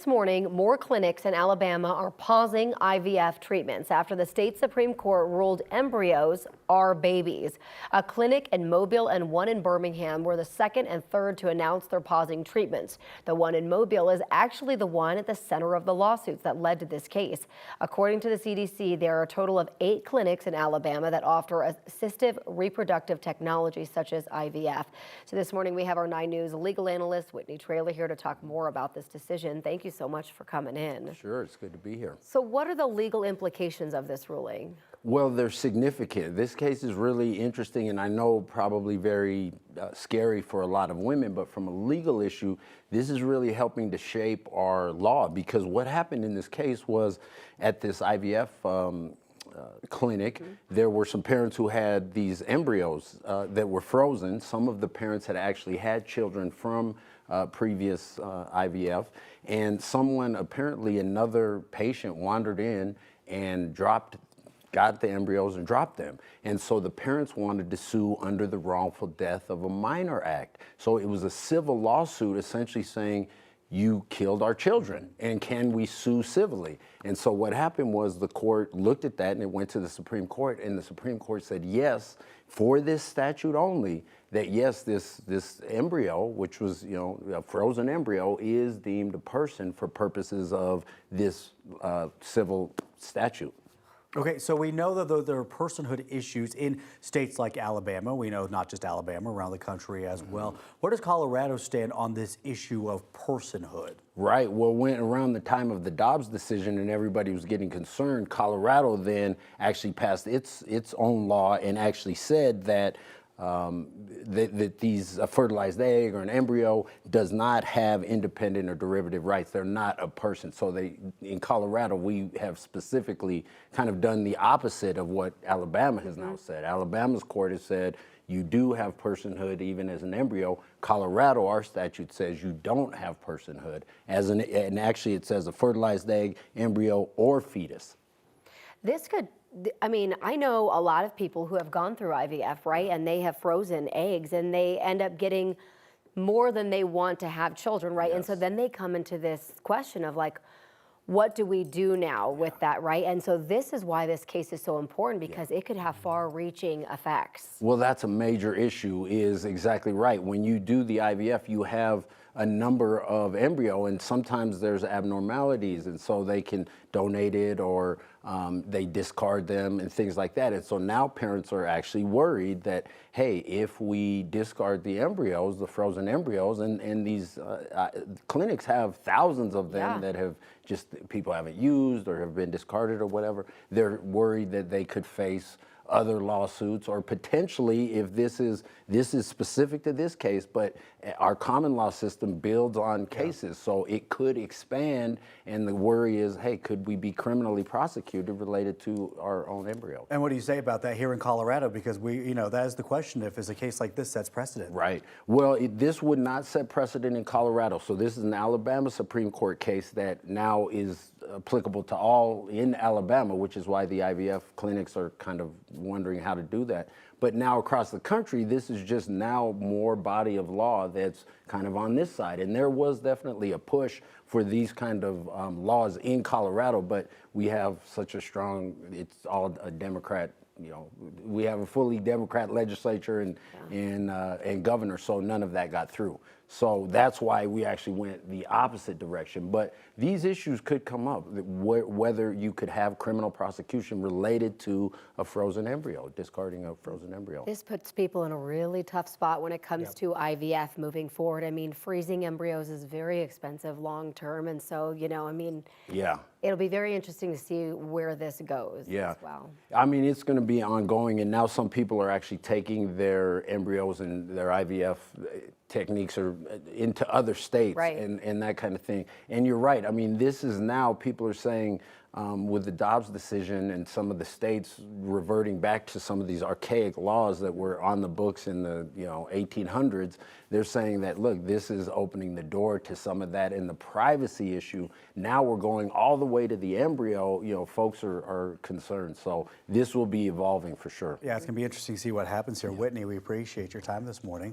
This morning, more clinics in Alabama are pausing IVF treatments after the state Supreme Court ruled embryos are babies. A clinic in Mobile and one in Birmingham were the second and third to announce they're pausing treatments. The one in Mobile is actually the one at the center of the lawsuits that led to this case. According to the CDC, there are a total of 8 clinics in Alabama that offer assistive reproductive technology such as IVF. So this morning we have our 9 News legal analyst Whitney Traylor here to talk more about this decision. Thank you so much for coming in. Sure, it's good to be here. So what are the legal implications of this ruling? Well, they're significant. This case is really interesting, and I know probably very scary for a lot of women, but from a legal issue, this is really helping to shape our law, because what happened in this case was at this IVF clinic, there were some parents who had these embryos that were frozen. Some of the parents had actually had children from previous IVF, and someone, apparently another patient, wandered in and got the embryos and dropped them. And so the parents wanted to sue under the Wrongful Death of a Minor Act. So it was a civil lawsuit essentially saying, you killed our children, and can we sue civilly? And so what happened was the court looked at that and it went to the Supreme Court, and the Supreme Court said yes, for this statute only, that yes, this embryo, which was, a frozen embryo, is deemed a person for purposes of this civil statute. Okay, so we know that there are personhood issues in states like Alabama. We know not just Alabama, around the country as well. Where does Colorado stand on this issue of personhood? Right. Well, when around the time of the Dobbs decision and everybody was getting concerned, Colorado then actually passed its own law and actually said that these a fertilized egg or an embryo does not have independent or derivative rights. They're not a person. So in Colorado, we have specifically kind of done the opposite of what Alabama has now said. Alabama's court has said you do have personhood even as an embryo. Colorado, our statute says you don't have personhood and actually it says a fertilized egg, embryo, or fetus. This could, I mean, I know a lot of people who have gone through IVF, right? And they have frozen eggs and they end up getting more than they want to have children, right? Yes. And so then they come into this question of like, what do we do now with that, right? And so this is why this case is so important, because it could have far-reaching effects. Well, that's a major issue, is exactly right. When you do the IVF, you have a number of embryo, and sometimes there's abnormalities, and so they can donate it or they discard them and things like that. And so now parents are actually worried that, hey, if we discard the embryos, the frozen embryos, and these clinics have thousands of them that have people haven't used or have been discarded or whatever, they're worried that they could face other lawsuits, or potentially, if this is specific to this case, but our common law system builds on cases, so it could expand, and the worry is, hey, could we be criminally prosecuted related to our own embryo? And what do you say about that here in Colorado? Because that is the question, if it's a case like this sets precedent. Right. Well, this would not set precedent in Colorado. So this is an Alabama Supreme Court case that now is applicable to all in Alabama, which is why the IVF clinics are kind of wondering how to do that. But now across the country, this is just now more body of law that's kind of on this side. And there was definitely a push for these kind of laws in Colorado, but we have such a strong, it's all a Democrat, we have a fully Democrat legislature and governor, so none of that got through. So that's why we actually went the opposite direction. But these issues could come up, whether you could have criminal prosecution related to a frozen embryo, discarding a frozen embryo. This puts people in a really tough spot when it comes to IVF moving forward. I mean, freezing embryos is very expensive long term. And so, it'll be very interesting to see where this goes as well. I mean, it's going to be ongoing, and now some people are actually taking their embryos and their IVF techniques are into other states, and that kind of thing. And you're right. I mean, this is now, people are saying with the Dobbs decision and some of the states reverting back to some of these archaic laws that were on the books in the 1800s, they're saying that, look, this is opening the door to some of that in the privacy issue. Now we're going all the way to the embryo. Folks are concerned. So this will be evolving for sure. Yeah, it's going to be interesting to see what happens here. Whitney, we appreciate your time this morning.